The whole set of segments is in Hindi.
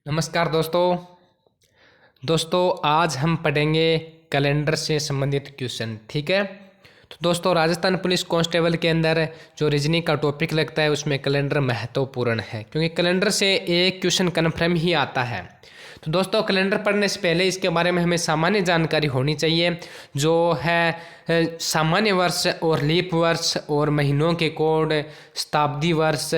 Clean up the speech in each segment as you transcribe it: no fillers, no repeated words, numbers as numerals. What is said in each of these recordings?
नमस्कार दोस्तों आज हम पढ़ेंगे कैलेंडर से संबंधित क्वेश्चन। ठीक है, तो दोस्तों राजस्थान पुलिस कांस्टेबल के अंदर जो रीजनिंग का टॉपिक लगता है उसमें कैलेंडर महत्वपूर्ण है, क्योंकि कैलेंडर से एक क्वेश्चन कन्फर्म ही आता है। तो दोस्तों कैलेंडर पढ़ने से पहले इसके बारे में हमें सामान्य जानकारी होनी चाहिए, जो है सामान्य वर्ष और लीप वर्ष और महीनों के कोड, शताब्दी वर्ष,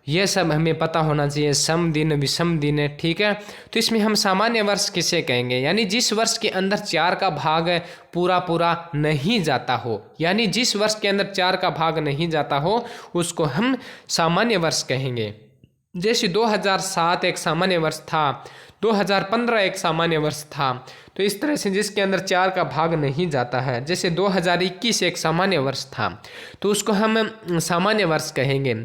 ये सब हमें पता होना चाहिए। सम दिन, विषम दिन। ठीक है, तो इसमें हम सामान्य वर्ष किसे कहेंगे, यानी जिस वर्ष के अंदर 4 का भाग पूरा नहीं जाता हो, यानी जिस वर्ष के अंदर 4 का भाग नहीं जाता हो उसको हम सामान्य वर्ष कहेंगे। जैसे 2007 एक सामान्य वर्ष था, 2015 एक सामान्य वर्ष था। तो इस तरह से जिसके अंदर 4 का भाग नहीं जाता है, जैसे 2021 एक सामान्य वर्ष था, तो उसको हम सामान्य वर्ष कहेंगे।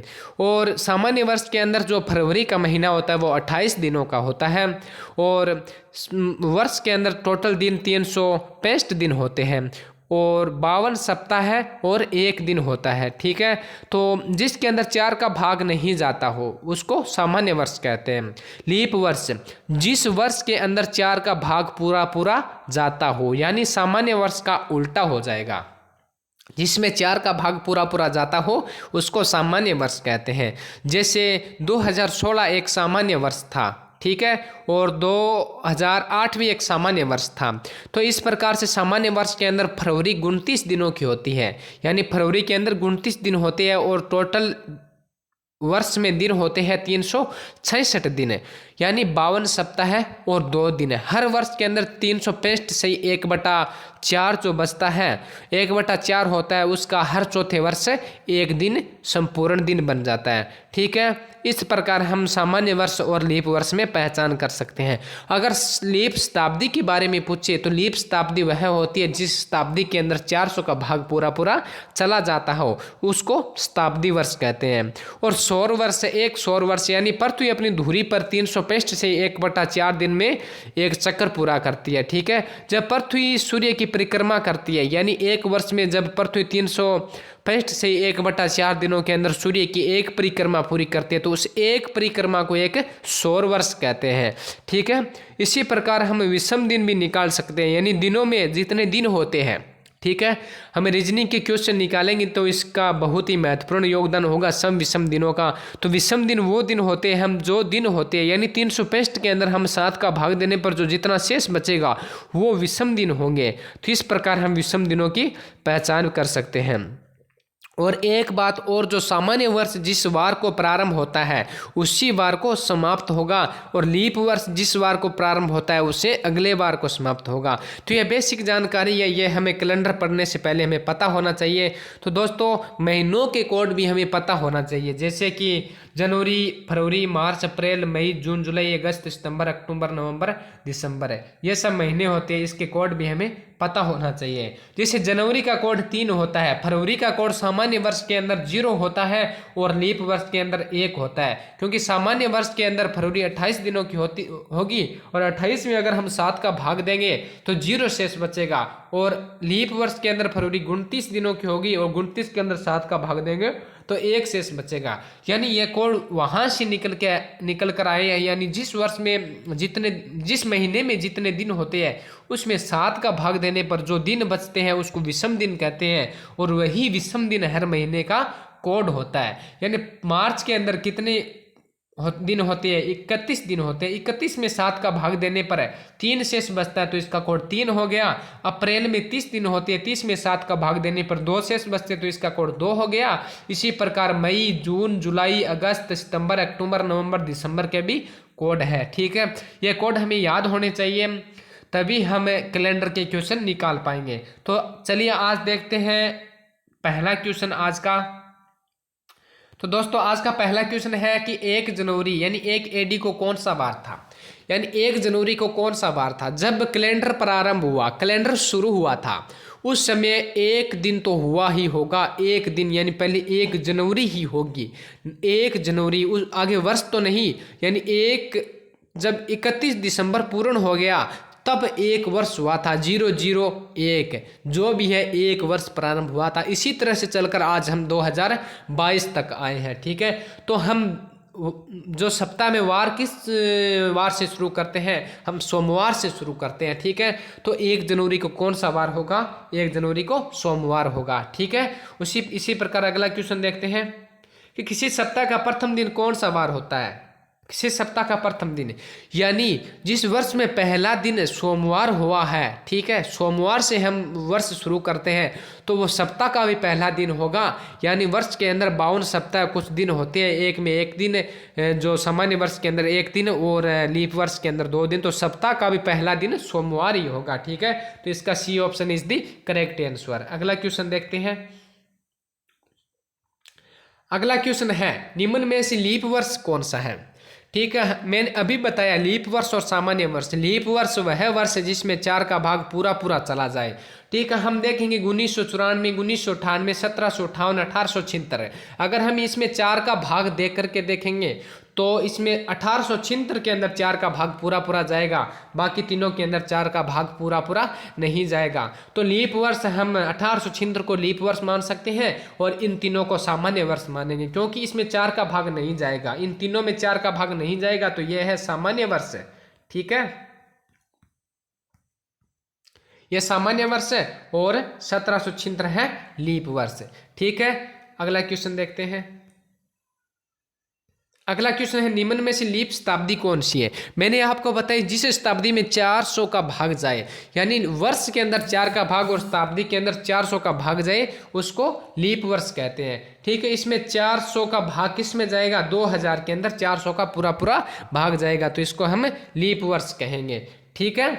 और सामान्य वर्ष के अंदर जो फरवरी का महीना होता है वो 28 दिनों का होता है, और वर्ष के अंदर टोटल दिन 365 दिन होते हैं, और 52 सप्ताह है और 1 दिन होता है। ठीक है, तो जिसके अंदर 4 का भाग नहीं जाता हो उसको सामान्य वर्ष कहते हैं। लीप वर्ष, जिस वर्ष के अंदर 4 का भाग पूरा जाता हो, यानी सामान्य वर्ष का उल्टा हो जाएगा। जिसमें 4 का भाग पूरा जाता हो उसको सामान्य वर्ष कहते हैं। जैसे 2016 एक सामान्य वर्ष था, ठीक है, और 2008 भी एक सामान्य वर्ष था। तो इस प्रकार से सामान्य वर्ष के अंदर फरवरी 29 दिनों की होती है, यानी फरवरी के अंदर 29 दिन होते हैं, और टोटल वर्ष में दिन होते हैं 366 दिन, यानी 52 सप्ताह है और 2 दिन है। हर वर्ष के अंदर 365 से 1/4 जो बचता है, 1/4 होता है उसका, हर चौथे वर्ष 1 दिन संपूर्ण दिन बन जाता है। ठीक है, इस प्रकार हम सामान्य वर्ष और लीप वर्ष में पहचान कर सकते हैं। अगर लीप शताब्दी के बारे में पूछे तो लीप शताब्दी वह होती है जिस शताब्दी के अंदर 400 का भाग पूरा चला जाता हो उसको शताब्दी वर्ष कहते हैं। और सौर वर्ष, एक सौर वर्ष यानी पृथ्वी अपनी धुरी पर 365 से 1/4 दिन में एक चक्कर पूरा करती है। ठीक है, जब पृथ्वी सूर्य की परिक्रमा करती है, यानी एक वर्ष में जब पृथ्वी 365 से 1/4 दिनों के अंदर सूर्य की एक परिक्रमा पूरी करती है तो उस एक परिक्रमा को एक सौर वर्ष कहते हैं। ठीक है, इसी प्रकार हम विषम दिन भी निकाल सकते हैं, यानी दिनों में जितने दिन होते हैं। ठीक है, हमें रीजनिंग के क्वेश्चन निकालेंगे तो इसका बहुत ही महत्वपूर्ण योगदान होगा सम विषम दिनों का। तो विषम दिन वो दिन होते हैं, हम जो दिन होते हैं, यानी 365 के अंदर हम 7 का भाग देने पर जो जितना शेष बचेगा वो विषम दिन होंगे। तो इस प्रकार हम विषम दिनों की पहचान कर सकते हैं। और एक बात और, जो सामान्य वर्ष जिस वार को प्रारंभ होता है उसी वार को समाप्त होगा, और लीप वर्ष जिस वार को प्रारंभ होता है उससे अगले वार को समाप्त होगा। तो यह बेसिक जानकारी है, ये हमें कैलेंडर पढ़ने से पहले हमें पता होना चाहिए। तो दोस्तों महीनों के कोड भी हमें पता होना चाहिए, जैसे कि जनवरी, फरवरी, मार्च, अप्रैल, मई, जून, जुलाई, अगस्त, सितंबर, अक्टूबर, नवंबर, दिसंबर है, ये सब महीने होते हैं, इसके कोड भी हमें पता होना चाहिए। जैसे जनवरी का कोड 3 होता है, फरवरी का कोड सामान्य वर्ष के अंदर 0 होता है और लीप वर्ष के अंदर 1 होता है, क्योंकि सामान्य वर्ष के अंदर फरवरी 28 दिनों की होगी, और 28 में अगर हम 7 का भाग देंगे तो 0 शेष बचेगा, और लीप वर्ष के अंदर फरवरी 29 दिनों की होगी और 29 के अंदर 7 का भाग देंगे तो 1 शेष बचेगा। यानी ये कोड वहां से निकल कर आए हैं, यानी जिस वर्ष में जिस महीने में जितने दिन होते हैं उसमें 7 का भाग देने पर जो दिन बचते हैं उसको विषम दिन कहते हैं, और वही विषम दिन हर महीने का कोड होता है। यानी मार्च के अंदर कितने दिन होते हैं, 31 दिन होते हैं, 31 में 7 का भाग देने पर 3 शेष बचता है तो इसका कोड 3 हो गया। अप्रैल में 30 दिन होते हैं, 30 में 7 का भाग देने पर 2 शेष बचते तो इसका कोड 2 हो गया। इसी प्रकार मई, जून, जुलाई, अगस्त, सितंबर, अक्टूबर, नवंबर, दिसंबर के भी कोड है। ठीक है, ये कोड हमें याद होने चाहिए, तभी हम कैलेंडर के क्वेश्चन निकाल पाएंगे। तो चलिए आज देखते हैं पहला क्वेश्चन आज का। तो दोस्तों आज का पहला क्वेश्चन है कि 1 जनवरी यानी 1 AD को कौन सा वार था, यानी 1 जनवरी को कौन सा वार था जब कैलेंडर प्रारंभ हुआ, कैलेंडर शुरू हुआ था उस समय 1 दिन तो हुआ ही होगा, 1 दिन यानी पहले 1 जनवरी ही होगी, 1 जनवरी, उस आगे वर्ष तो नहीं, यानी जब 31 दिसंबर पूर्ण हो गया तब 1 वर्ष हुआ था, 001 जो भी है 1 वर्ष प्रारंभ हुआ था। इसी तरह से चलकर आज हम 2022 तक आए हैं। ठीक है, तो हम जो सप्ताह में वार किस वार से शुरू करते हैं, हम सोमवार से शुरू करते हैं, ठीक है। तो 1 जनवरी को कौन सा वार होगा, 1 जनवरी को सोमवार होगा, ठीक है। इसी प्रकार अगला क्वेश्चन देखते हैं कि किसी सप्ताह का प्रथम दिन कौन सा वार होता है। किसी सप्ताह का प्रथम दिन यानी जिस वर्ष में पहला दिन सोमवार हुआ है, ठीक है, सोमवार से हम वर्ष शुरू करते हैं तो वो सप्ताह का भी पहला दिन होगा। यानी वर्ष के अंदर 52 सप्ताह कुछ दिन होते हैं, एक में एक दिन, जो सामान्य वर्ष के अंदर एक दिन और लीप वर्ष के अंदर 2 दिन, तो सप्ताह का भी पहला दिन सोमवार ही होगा, ठीक है। तो इसका C option is the correct answer. अगला क्वेश्चन देखते हैं। अगला क्वेश्चन है निम्न में से लीप वर्ष कौन सा है, ठीक है। मैंने अभी बताया लीप वर्ष और सामान्य वर्ष। लीप वर्ष वह वर्ष है जिसमें 4 का भाग पूरा पूरा चला जाए, ठीक है। हम देखेंगे 1994, 1998, 1758, 1876। अगर हम इसमें 4 का भाग देख करके देखेंगे तो इसमें 1876 के अंदर 4 का भाग पूरा पूरा जाएगा, बाकी तीनों के अंदर 4 का भाग पूरा पूरा नहीं जाएगा। तो लीप वर्ष हम 1876 को लीप वर्ष मान सकते हैं और इन तीनों को सामान्य वर्ष मानेंगे, क्योंकि इसमें 4 का भाग नहीं जाएगा, इन तीनों में 4 का भाग नहीं जाएगा, तो यह है सामान्य वर्ष, ठीक है। यह सामान्य वर्ष है और 1776 है लीप वर्ष, ठीक है। अगला क्वेश्चन देखते हैं। अगला क्वेश्चन है निम्न में से लीप शताब्दी कौन सी है। मैंने आपको बताया जिस शताब्दी में 400 का भाग जाए, यानी वर्ष के अंदर 4 का भाग और शताब्दी के अंदर 400 का भाग जाए, उसको लीप वर्ष कहते हैं, ठीक है। इसमें 400 का भाग किस में जाएगा, 2000 के अंदर 400 का पूरा पूरा भाग जाएगा, तो इसको हम लीप वर्ष कहेंगे, ठीक है।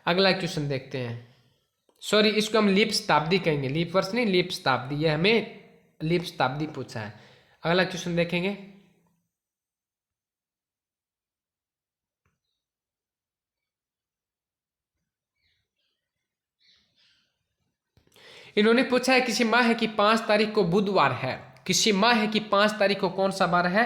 अगला क्वेश्चन देखते हैं। सॉरी, इसको हम लीप शताब्दी कहेंगे, लीप वर्ष नहीं, लीप शताब्दी, यह हमें लीप शताब्दी पूछा है। अगला क्वेश्चन देखेंगे। इन्होंने पूछा है किसी माह की 5 तारीख को बुधवार है, किसी माह की 5 तारीख को कौन सा वार है,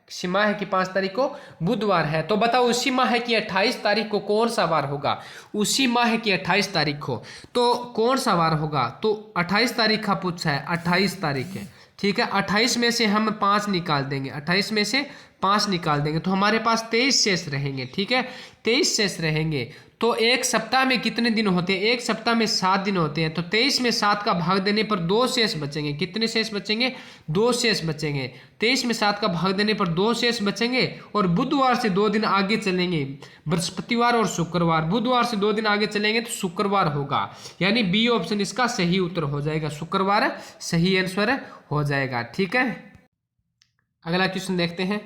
किसी माह की 5 तारीख को बुधवार है। तो बताओ उसी माह की 28 तारीख को कौन सा वार होगा, उसी माह की 28 तारीख को तो कौन सा वार होगा। तो 28 तारीख का पूछा है, 28 तारीख है, ठीक है। 28 में से हम 5 निकाल देंगे, 28 में से 5 निकाल देंगे तो हमारे पास 23 शेष रहेंगे, ठीक है, 23 शेष रहेंगे। तो एक सप्ताह में कितने दिन होते हैं, एक सप्ताह में 7 दिन होते हैं, तो 23 में 7 का भाग देने पर 2 शेष बचेंगे। कितने शेष बचेंगे, 2 शेष बचेंगे। 23 में 7 का भाग देने पर 2 शेष बचेंगे और बुधवार से 2 दिन आगे चलेंगे, बृहस्पतिवार और शुक्रवार, बुधवार से 2 दिन आगे चलेंगे तो शुक्रवार होगा, यानी बी ऑप्शन इसका सही उत्तर हो जाएगा, शुक्रवार सही आंसर हो जाएगा, ठीक है। अगला क्वेश्चन देखते हैं।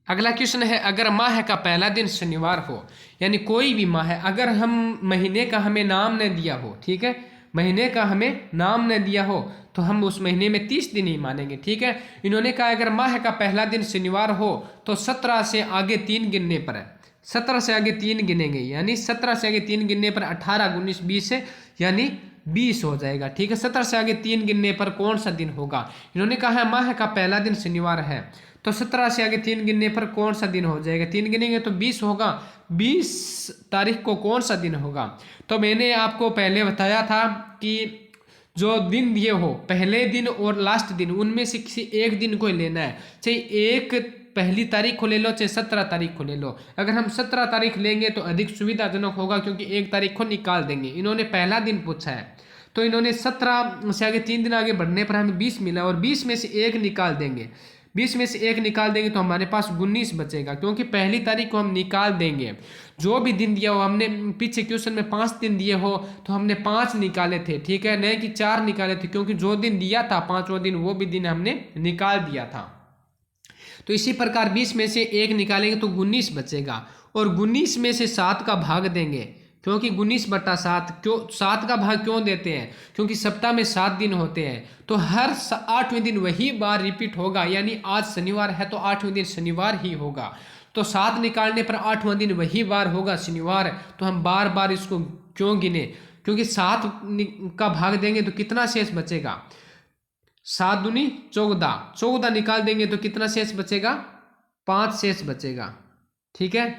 अगला क्वेश्चन है अगर माह का पहला दिन शनिवार हो, यानी कोई भी माह है, अगर हम महीने का हमें नाम न दिया हो, ठीक है, महीने का हमें नाम न दिया हो तो हम उस महीने में 30 दिन ही मानेंगे, ठीक है। इन्होंने कहा अगर माह का पहला दिन शनिवार हो तो 17 से आगे 3 गिनने पर है, 17 से आगे 3 गिनेंगे, यानी 17 से आगे 3 गिनने पर 18, 19, 20 है, यानी 20 हो जाएगा, ठीक है। 17 से आगे 3 गिनने पर कौन सा दिन होगा। इन्होंने कहा है माह का पहला दिन शनिवार है, तो 17 से आगे 3 गिनने पर कौन सा दिन हो जाएगा, 3 गिनेंगे तो 20 होगा, 20 तारीख को कौन सा दिन होगा। तो मैंने आपको पहले बताया था कि जो दिन दिए हो पहले दिन और लास्ट दिन, उनमें से किसी एक दिन को लेना है, चाहे एक पहली तारीख को ले लो चाहे 17 तारीख को ले लो। अगर हम 17 तारीख लेंगे तो अधिक सुविधाजनक होगा क्योंकि 1 तारीख को निकाल देंगे। इन्होंने पहला दिन पूछा है तो इन्होंने 17 से आगे 3 दिन आगे बढ़ने पर हमें 20 मिला और 20 में से 1 निकाल देंगे, 20 में से 1 निकाल देंगे तो हमारे पास 19 बचेगा, क्योंकि पहली तारीख को हम निकाल देंगे। जो भी दिन दिया हो, हमने पीछे क्वेश्चन में 5 दिन दिए हो तो हमने 5 निकाले थे, ठीक है, नहीं कि 4 निकाले थे, क्योंकि जो दिन दिया था 5वां दिन वो भी दिन हमने निकाल दिया था। तो इसी प्रकार 20 में से 1 निकालेंगे तो 19 बचेगा और 19 में से 7 का भाग देंगे, क्योंकि 19/7 क्यों 7 का भाग क्यों देते हैं, क्योंकि सप्ताह में 7 दिन होते हैं, तो हर 8वें दिन वही बार रिपीट होगा, यानी आज शनिवार है तो 8वें दिन शनिवार ही होगा। तो 7 निकालने पर 8वां दिन वही बार होगा शनिवार। तो हम बार बार इसको क्यों गिने, क्योंकि 7 का भाग देंगे तो कितना शेष बचेगा, 7 दूनी 14, 14 निकाल देंगे तो कितना शेष बचेगा, 5 शेष बचेगा, ठीक है,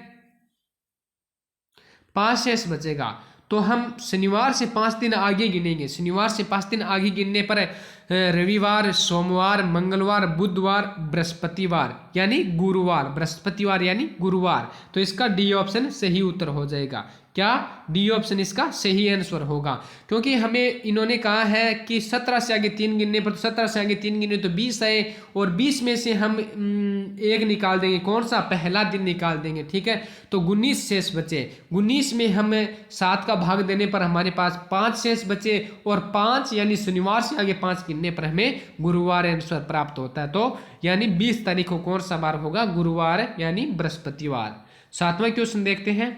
5 शेष बचेगा। तो हम शनिवार से 5 दिन आगे गिनेंगे। शनिवार से 5 दिन आगे गिनने पर रविवार, सोमवार, मंगलवार, बुधवार, बृहस्पतिवार यानी गुरुवार, बृहस्पतिवार यानी गुरुवार। तो इसका डी ऑप्शन सही उत्तर हो जाएगा। क्या? डी ऑप्शन इसका सही आंसर होगा, क्योंकि हमें इन्होंने कहा है कि 17 से आगे 3 गिनने पर, तो 17 से आगे 3 गिने तो 20 आए, और 20 में से हम एक निकाल देंगे। कौन सा? पहला दिन निकाल देंगे। ठीक है, तो 19 शेष बचे। 19 में हमें 7 का भाग देने पर हमारे पास 5 शेष बचे, और 5 यानी शनिवार से आगे 5 गिनने पर हमें गुरुवार आंसर प्राप्त होता है। तो यानी 20 तारीख को कौन सा बार होगा? गुरुवार यानी बृहस्पतिवार। 7वां क्वेश्चन देखते हैं।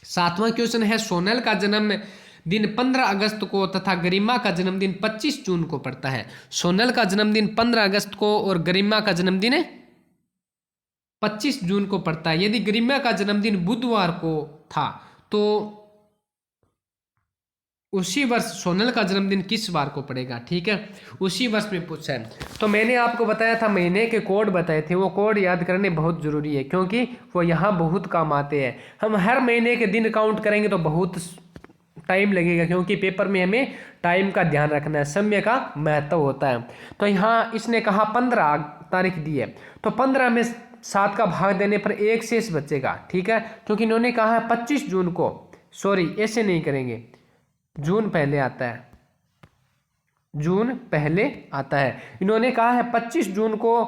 7वां क्वेश्चन है, सोनल का जन्म दिन 15 अगस्त को तथा गरिमा का जन्मदिन 25 जून को पड़ता है। सोनल का जन्मदिन 15 अगस्त को और गरिमा का जन्मदिन 25 जून को पड़ता है। यदि गरिमा का जन्मदिन बुधवार को था तो उसी वर्ष सोनल का जन्मदिन किस बार को पड़ेगा? ठीक है, उसी वर्ष में पूछा है। तो मैंने आपको बताया था, महीने के कोड बताए थे, वो कोड याद करने बहुत ज़रूरी है, क्योंकि वो यहाँ बहुत काम आते हैं। हम हर महीने के दिन काउंट करेंगे तो बहुत टाइम लगेगा, क्योंकि पेपर में हमें टाइम का ध्यान रखना है, समय का महत्व होता है। तो यहाँ इसने कहा 15 तारीख दी है, तो 15 में 7 का भाग देने पर 1 शेष बचेगा। ठीक है, क्योंकि इन्होंने कहा है 25 जून को, सॉरी ऐसे नहीं करेंगे, जून पहले आता है, जून पहले आता है। इन्होंने कहा है 25 जून को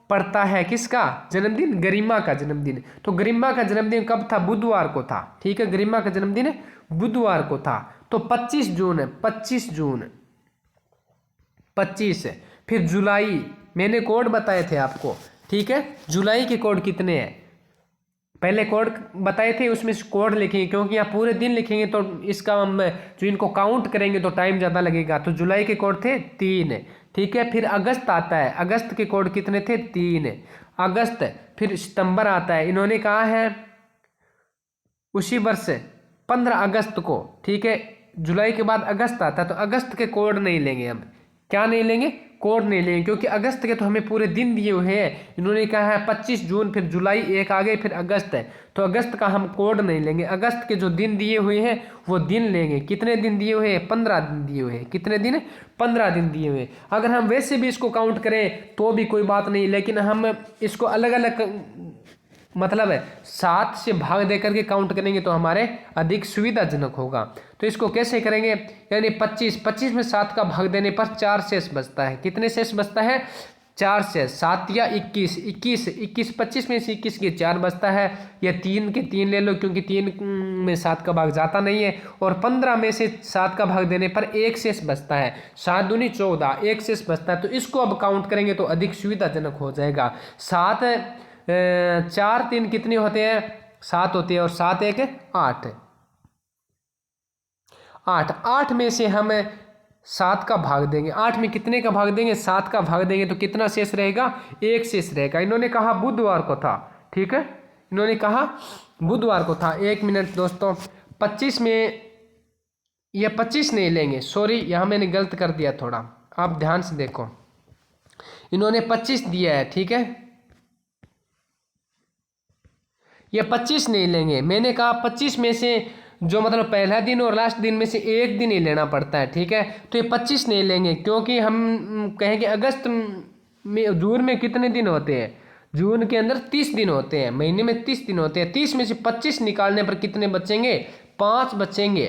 पड़ता है किसका जन्मदिन? गरिमा का जन्मदिन। तो गरिमा का जन्मदिन कब था? बुधवार को था। ठीक है, गरिमा का जन्मदिन बुधवार को था, तो 25 जून है, 25 जून, 25। फिर जुलाई, मैंने कोड बताए थे आपको। ठीक है, जुलाई के कोड कितने हैं? पहले कोड बताए थे, उसमें कोड लिखेंगे, क्योंकि यहाँ पूरे दिन लिखेंगे तो इसका हम जो इनको काउंट करेंगे तो टाइम ज़्यादा लगेगा। तो जुलाई के कोड थे 3। ठीक है, फिर अगस्त आता है, अगस्त के कोड कितने थे? 3 अगस्त। फिर सितंबर आता है, इन्होंने कहा है उसी वर्ष 15 अगस्त को। ठीक है, जुलाई के बाद अगस्त आता है, तो अगस्त के कोड नहीं लेंगे हम। क्या नहीं लेंगे? कोड नहीं लेंगे, क्योंकि अगस्त के तो हमें पूरे दिन दिए हुए हैं। इन्होंने कहा है 25 जून, फिर जुलाई एक आ गए, फिर अगस्त है, तो अगस्त का हम कोड नहीं लेंगे। अगस्त के जो दिन दिए हुए हैं वो दिन लेंगे। कितने दिन दिए हुए हैं? 15 दिन दिए हुए हैं। कितने दिन? 15 दिन दिए हुए हैं। अगर हम वैसे भी इसको काउंट करें तो भी कोई बात नहीं, लेकिन हम इसको अलग अलग मतलब है 7 से भाग दे करके काउंट करेंगे तो हमारे अधिक सुविधाजनक होगा। तो इसको कैसे करेंगे? यानी 25 में 7 का भाग देने पर 4 शेष बचता है। कितने शेष बचता है? 4 शेष। 7 या 21, 25 में से 21 के 4 बचता है, या 3 के 3 ले लो, क्योंकि 3 में 7 का भाग जाता नहीं है। और 15 में से 7 का भाग देने पर 1 शेष बचता है। 7 दूनी 14, 1 शेष बचता है। तो इसको अब काउंट करेंगे तो अधिक सुविधाजनक हो जाएगा। 7 4 3 कितने होते हैं? 7 होते हैं, और 7 1 8। 8 में से हम 7 का भाग देंगे। 8 में कितने का भाग देंगे? 7 का भाग देंगे, तो कितना शेष रहेगा? 1 शेष रहेगा। इन्होंने कहा बुधवार को था। ठीक है, इन्होंने कहा बुधवार को था। 1 मिनट दोस्तों, 25 में यह 25 नहीं लेंगे, सॉरी यहाँ मैंने गलत कर दिया थोड़ा, आप ध्यान से देखो। इन्होंने 25 दिया है। ठीक है, ये 25 नहीं लेंगे। मैंने कहा 25 में से जो मतलब पहला दिन और लास्ट दिन में से एक दिन ही लेना पड़ता है। ठीक है, तो ये 25 नहीं लेंगे, क्योंकि हम कहेंगे अगस्त में, जून में कितने दिन होते हैं? जून के अंदर 30 दिन होते हैं, महीने में 30 दिन होते हैं। 30 में से 25 निकालने पर कितने बचेंगे? 5 बचेंगे,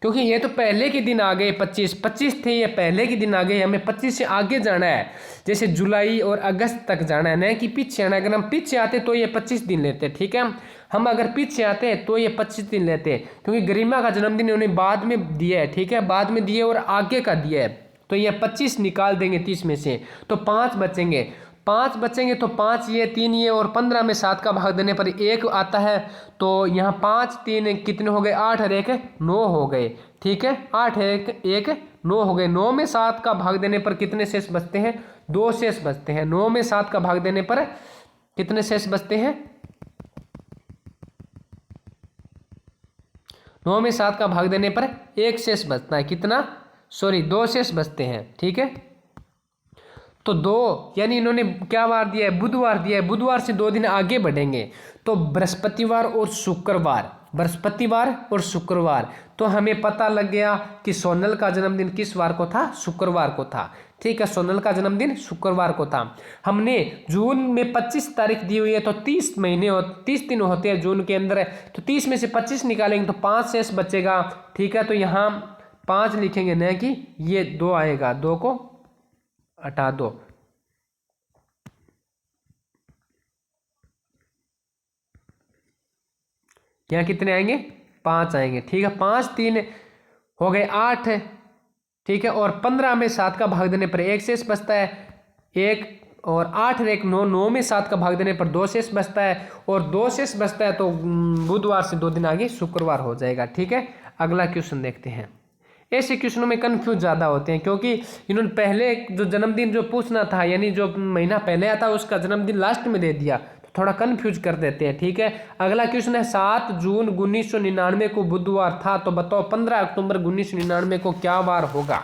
क्योंकि ये तो पहले के दिन आ गए। 25 थे, ये पहले के दिन आ गए। हमें 25 से आगे जाना है, जैसे जुलाई और अगस्त तक जाना है, नहीं कि पीछे आना। अगर हम पीछे आते तो ये 25 दिन लेते। ठीक है, हम अगर पीछे आते हैं तो ये 25 दिन लेते हैं, क्योंकि गरिमा का जन्मदिन उन्हें बाद में दिया है। ठीक है, बाद में दिए और आगे का दिया है, तो ये 25 निकाल देंगे 30 में से, तो 5 बचेंगे। 5 बचेंगे तो 5 ये 3 ये, और 15 में 7 का भाग देने पर 1 आता है। तो यहाँ 5 3 कितने हो गए? 8 और 1 9 हो गए। ठीक है, 8 1 9 हो गए। 9 में 7 का भाग देने पर कितने शेष बचते हैं? 2 शेष बचते हैं। 9 में 7 का भाग देने पर कितने शेष बचते हैं? 9 में 7 का भाग देने पर 1 शेष बचता है। कितना? सॉरी 2 शेष बचते हैं। ठीक है, तो 2 यानी इन्होंने क्या बार दिया है? बुधवार दिया है। बुधवार से 2 दिन आगे बढ़ेंगे, तो बृहस्पतिवार और शुक्रवार बृहस्पतिवार और शुक्रवार। तो हमें पता लग गया कि सोनल का जन्मदिन किस वार को था, शुक्रवार को था। ठीक है, सोनल का जन्मदिन शुक्रवार को था। हमने जून में 25 तारीख दी हुई है, तो 30 दिन होते हैं जून के अंदर, तो 30 में से 25 निकालेंगे तो 5 शेष बचेगा। ठीक है, तो यहाँ 5 लिखेंगे, न कि ये 2 आएगा, 2 को हटा दो। यहाँ कितने आएंगे, 5 आएंगे। ठीक है, 5 3 हो गए 8। ठीक है, और 15 में 7 का भाग देने पर 1 शेष बचता है, 1 और 8 और 1 9, 9 में 7 का भाग देने पर 2 शेष बचता है, और 2 शेष बचता है तो बुधवार से 2 दिन आगे शुक्रवार हो जाएगा। ठीक है, अगला क्वेश्चन देखते हैं। ऐसे क्वेश्चनों में कन्फ्यूज ज़्यादा होते हैं, क्योंकि इन्होंने पहले जो जन्मदिन जो पूछना था, यानी जो महीना पहले आता उसका जन्मदिन लास्ट में दे दिया, तो थोड़ा कन्फ्यूज कर देते हैं। ठीक है, अगला क्वेश्चन है 7 जून 1999 को बुधवार था, तो बताओ 15 अक्टूबर 1999 को क्या वार होगा।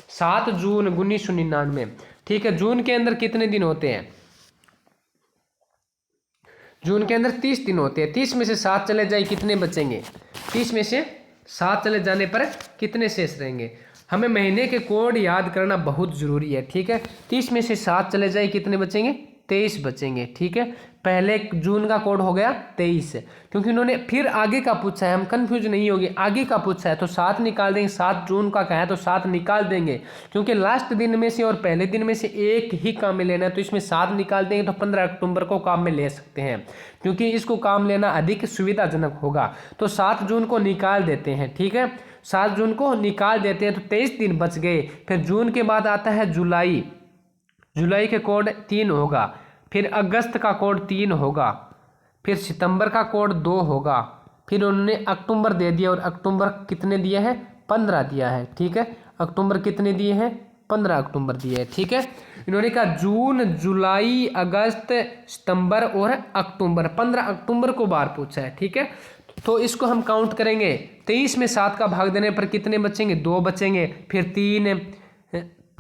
7 जून 1999। ठीक है, जून के अंदर कितने दिन होते हैं, जून के अंदर 30 दिन होते हैं। 30 में से 7 चले जाए कितने बचेंगे, 30 में से 7 चले जाने पर कितने शेष रहेंगे। हमें महीने के कोड याद करना बहुत ज़रूरी है। ठीक है, 30 में से 7 चले जाए कितने बचेंगे, 23 बचेंगे। ठीक है, पहले जून का कोड हो गया 23, क्योंकि उन्होंने फिर आगे का पूछा है, हम कंफ्यूज नहीं होंगे, आगे का पूछा है तो 7 निकाल देंगे। 7 जून का कहा है तो 7 निकाल देंगे, क्योंकि लास्ट दिन में से और पहले दिन में से एक ही काम में लेना है, तो इसमें 7 निकाल देंगे तो 15 अक्टूबर को काम में ले सकते हैं, क्योंकि इसको काम लेना अधिक सुविधाजनक होगा। तो 7 जून को निकाल देते हैं। ठीक है, 7 जून को निकाल देते हैं तो 23 दिन बच गए। फिर जून के बाद आता है जुलाई, जुलाई के कोड 3 होगा, फिर अगस्त का कोड 3 होगा, फिर सितंबर का कोड 2 होगा, फिर उन्होंने अक्टूबर दे दिया, और अक्टूबर कितने दिया है, 15 दिया है। ठीक है, अक्टूबर कितने दिए हैं, 15 अक्टूबर दिए हैं। ठीक है, इन्होंने कहा जून जुलाई अगस्त सितंबर और अक्टूबर, 15 अक्टूबर को बार पूछा है। ठीक है, तो इसको हम काउंट करेंगे, 23 में 7 का भाग देने पर कितने बचेंगे, 2 बचेंगे, फिर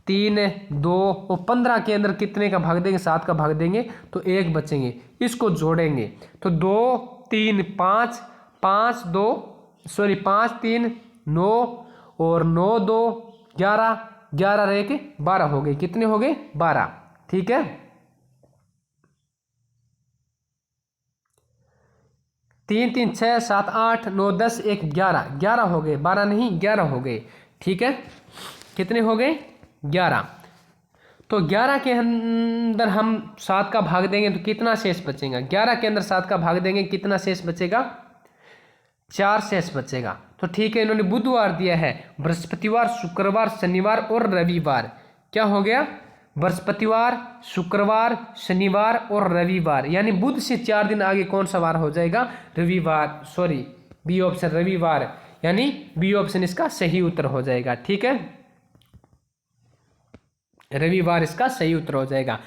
3 2 और 15 के अंदर कितने का भाग देंगे, 7 का भाग देंगे तो 1 बचेंगे। इसको जोड़ेंगे तो 2 3 5 5 2 सॉरी 5 3 9 और 9 2 11 11 रह के 12 हो गए। कितने हो गए, 12। ठीक है, 3 3 6 7 8 9 10 1 11 11 हो गए, 12 नहीं 11 हो गए। ठीक है, कितने हो गए, 11। तो 11 के अंदर हम 7 का भाग देंगे तो कितना शेष बचेगा, 11 के अंदर 7 का भाग देंगे कितना शेष बचेगा, 4 शेष बचेगा। तो ठीक है, इन्होंने बुधवार दिया है, बृहस्पतिवार शुक्रवार शनिवार और रविवार। क्या हो गया, बृहस्पतिवार शुक्रवार शनिवार और रविवार, यानी बुध से 4 दिन आगे कौन सा वार हो जाएगा, रविवार। सॉरी, बी ऑप्शन रविवार, यानी बी ऑप्शन इसका सही उत्तर हो जाएगा। ठीक है, रविवार इसका सही उत्तर हो जाएगा।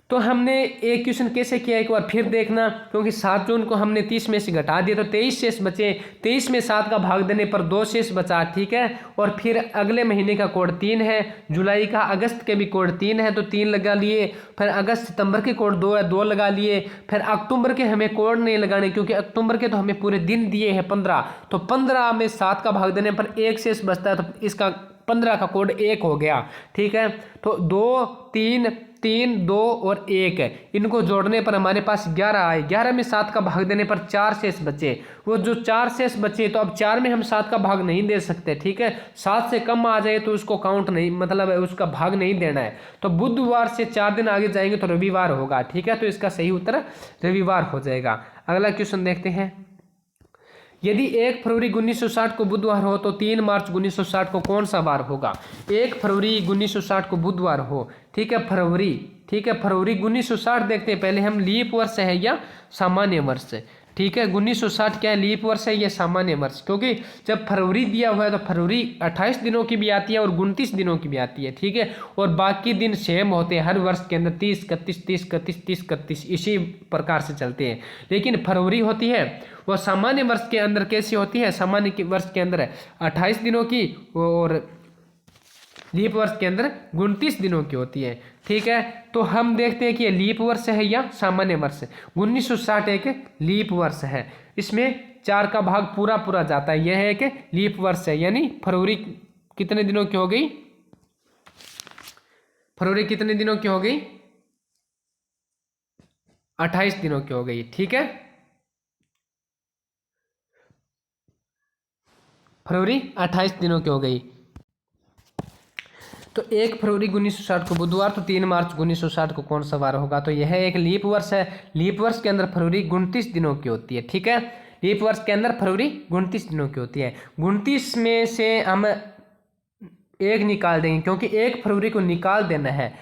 तो हमने एक क्वेश्चन कैसे किया एक बार फिर देखना, क्योंकि 7 जून को हमने 30 में से घटा दिया तो 23 शेष बचे, 23 में 7 का भाग देने पर 2 शेष बचा। ठीक है, और फिर अगले महीने का कोड 3 है, जुलाई का अगस्त के भी कोड 3 है तो 3 लगा लिए, फिर अगस्त सितंबर के कोड 2 है 2 लगा लिए, फिर अक्टूबर के हमें कोड नहीं लगाने, क्योंकि अक्टूबर के तो हमें पूरे दिन दिए हैं 15, तो 15 में 7 का भाग देने पर 1 शेष बचता है, तो इसका 15 का कोड 1 हो गया। ठीक है, तो 2 3 3 2 और 1 है, इनको जोड़ने पर हमारे पास 11 आए, 11 में 7 का भाग देने पर 4 शेष बचे, वो जो 4 शेष बचे तो अब 4 में हम 7 का भाग नहीं दे सकते। ठीक है, 7 से कम आ जाए तो उसको काउंट नहीं, मतलब उसका भाग नहीं देना है, तो बुधवार से 4 दिन आगे जाएंगे तो रविवार होगा। ठीक है, तो इसका सही उत्तर रविवार हो जाएगा। अगला क्वेश्चन देखते हैं, यदि 1 फरवरी 1960 को बुधवार हो तो 3 मार्च 1960 को कौन सा वार होगा। 1 फरवरी 1960 को बुधवार हो, ठीक है फरवरी, ठीक है फरवरी 1960 देखते हैं पहले हम, लीप वर्ष है या सामान्य वर्ष। ठीक है, 1960 क्या है, लीप वर्ष है या सामान्य वर्ष, क्योंकि जब फरवरी दिया हुआ है तो फरवरी 28 दिनों की भी आती है और 29 दिनों की भी आती है। ठीक है, और बाकी दिन सेम होते हैं हर वर्ष के अंदर, 30 31 30 31 30 31 इसी प्रकार से चलते हैं। लेकिन फरवरी होती है वह सामान्य वर्ष के अंदर कैसी होती है, सामान्य वर्ष के अंदर 28 दिनों की और लीप वर्ष के अंदर 29 दिनों की होती है। ठीक है, तो हम देखते हैं कि ये लीप वर्ष है या सामान्य वर्ष है। 1960 एक लीप वर्ष है, इसमें 4 का भाग पूरा पूरा जाता है, यह एक लीप वर्ष है। यानी फरवरी कितने दिनों की हो गई, फरवरी कितने दिनों की हो गई, 28 दिनों की हो गई। ठीक है, फरवरी 28 दिनों की हो गई। तो 1 फरवरी 1960 को बुधवार, तो 3 मार्च 1960 को कौन सा वार होगा, तो यह एक लीप वर्ष है। लीप वर्ष के अंदर फरवरी 29 दिनों की होती है। ठीक है, लीप वर्ष के अंदर फरवरी 29 दिनों की होती है। 29 में से हम 1 निकाल देंगे, क्योंकि 1 फरवरी को निकाल देना है,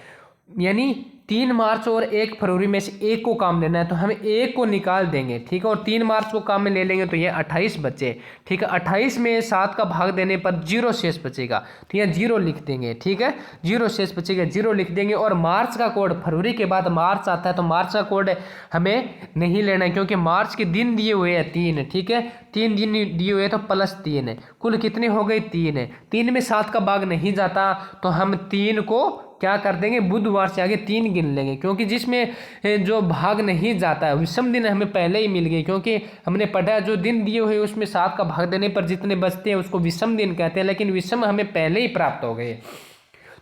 यानी 3 मार्च और 1 फरवरी में से 1 को काम लेना है, तो हम 1 को निकाल देंगे। ठीक है, और 3 मार्च को काम में ले लेंगे, तो ये 28 बचे। ठीक है, 28 में 7 का भाग देने पर 0 शेष बचेगा, तो यहाँ 0 लिख देंगे। ठीक है, 0 शेष बचेगा, 0 लिख देंगे। और मार्च का कोड, फरवरी के बाद मार्च आता है, तो मार्च का कोड हमें नहीं लेना है, क्योंकि मार्च के दिन दिए हुए हैं 3। ठीक है, 3 दिन दिए हुए तो +3 है, कुल कितने हो गए, 3 है। 3 में 7 का भाग नहीं जाता, तो हम 3 को क्या कर देंगे, बुधवार से आगे 3 गिन लेंगे, क्योंकि जिसमें जो भाग नहीं जाता है विषम दिन हमें पहले ही मिल गए, क्योंकि हमने पढ़ा जो दिन दिए हुए उसमें 7 का भाग देने पर जितने बचते हैं उसको विषम दिन कहते हैं, लेकिन विषम हमें पहले ही प्राप्त हो गए।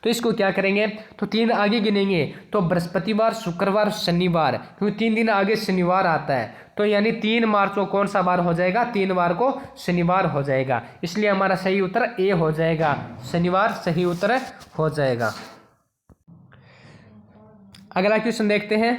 तो इसको क्या करेंगे, तो 3 आगे गिनेंगे, तो बृहस्पतिवार, शुक्रवार, शनिवार, क्योंकि 3 दिन आगे शनिवार आता है, तो यानी 3 मार्च को कौन सा वार हो जाएगा, 3 वार को शनिवार हो जाएगा। इसलिए हमारा सही उत्तर ए हो जाएगा, शनिवार सही उत्तर हो जाएगा। अगला क्वेश्चन देखते हैं।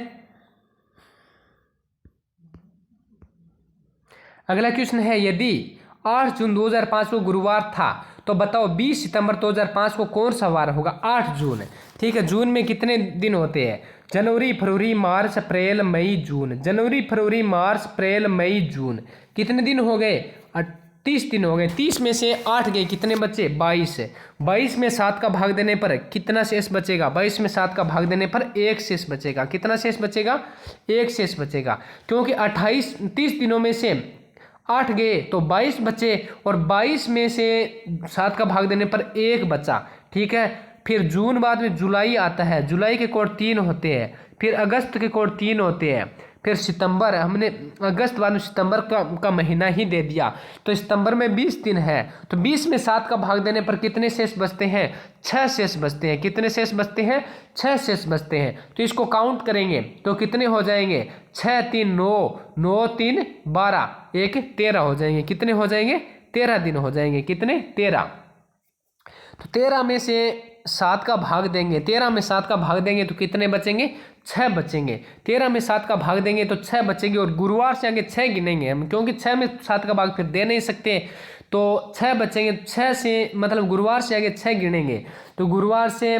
अगला क्वेश्चन है, यदि 8 जून 2005 को गुरुवार था, तो बताओ 20 सितंबर 2005 को कौन सा वार होगा। 8 जून, ठीक है, जून में कितने दिन होते हैं, जनवरी, फरवरी, मार्च, अप्रैल, मई, जून। जनवरी, फरवरी, मार्च, अप्रैल, मई, जून, कितने दिन हो गए, 30 दिन हो गए। 30 में से 8 गए, कितने बचे, 22। 22 में 7 का भाग देने पर कितना शेष बचेगा, 22 में 7 का भाग देने पर 1 शेष बचेगा। कितना शेष बचेगा, 1 शेष बचेगा, क्योंकि 30 दिनों में से 8 गए तो 22 बचे, और 22 में से 7 का भाग देने पर 1 बचा। ठीक है, फिर जून बाद में जुलाई आता है, जुलाई के कोड 3 होते हैं, फिर अगस्त के कोड 3 होते हैं, फिर सितंबर, हमने अगस्त बाद में सितंबर का महीना ही दे दिया, तो सितंबर में 20 दिन है, तो 20 में 7 का भाग देने पर कितने शेष बचते हैं, 6 शेष बचते हैं। कितने शेष बचते हैं, 6 शेष बचते हैं। तो इसको काउंट करेंगे तो कितने हो जाएंगे, 6 3 9, 9 3 12, 1 13 हो जाएंगे। कितने हो जाएंगे, 13 दिन हो जाएंगे। कितने, 13। तो 13 में से 7 का भाग देंगे, 13 में 7 का भाग देंगे तो कितने बचेंगे, 6 बचेंगे। 13 में 7 का भाग देंगे तो 6 बचेंगे, और गुरुवार से आगे 6 गिनेंगे हम, क्योंकि 6 में 7 का भाग फिर दे नहीं सकते, तो 6 बचेंगे। 6 से मतलब गुरुवार से आगे 6 गिनेंगे, तो गुरुवार से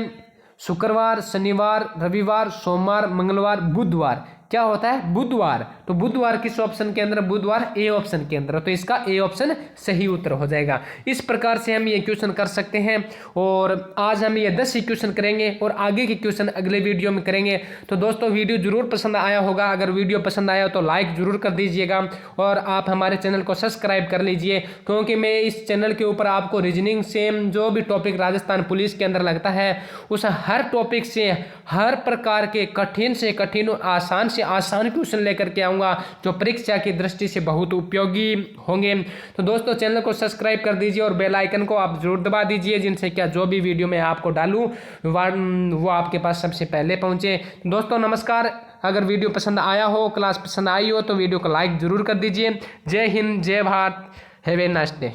शुक्रवार, शनिवार, रविवार, सोमवार, मंगलवार, बुधवार, क्या होता है, बुधवार। तो बुधवार किस ऑप्शन के अंदर, बुधवार ए ऑप्शन के अंदर, तो इसका ए ऑप्शन सही उत्तर हो जाएगा। इस प्रकार से हम ये क्वेश्चन कर सकते हैं, और आज हम ये 10 ही क्वेश्चन करेंगे, और आगे के क्वेश्चन अगले वीडियो में करेंगे। तो दोस्तों वीडियो जरूर पसंद आया होगा, अगर वीडियो पसंद आया तो लाइक जरूर कर दीजिएगा, और आप हमारे चैनल को सब्सक्राइब कर लीजिए, क्योंकि मैं इस चैनल के ऊपर आपको रीजनिंग से जो भी टॉपिक राजस्थान पुलिस के अंदर लगता है, उस हर टॉपिक से हर प्रकार के कठिन से कठिन और आसान से आसान क्वेश्चन लेकर के आऊँगा, जो परीक्षा की दृष्टि से बहुत उपयोगी होंगे। तो दोस्तों चैनल को सब्सक्राइब कर दीजिए, और बेल आइकन को आप जरूर दबा दीजिए, जिनसे क्या जो भी वीडियो मैं आपको डालूँ वो आपके पास सबसे पहले पहुँचे। दोस्तों नमस्कार, अगर वीडियो पसंद आया हो, क्लास पसंद आई हो, तो वीडियो को लाइक जरूर कर दीजिए। जय हिंद, जय Bharat, have a nice day.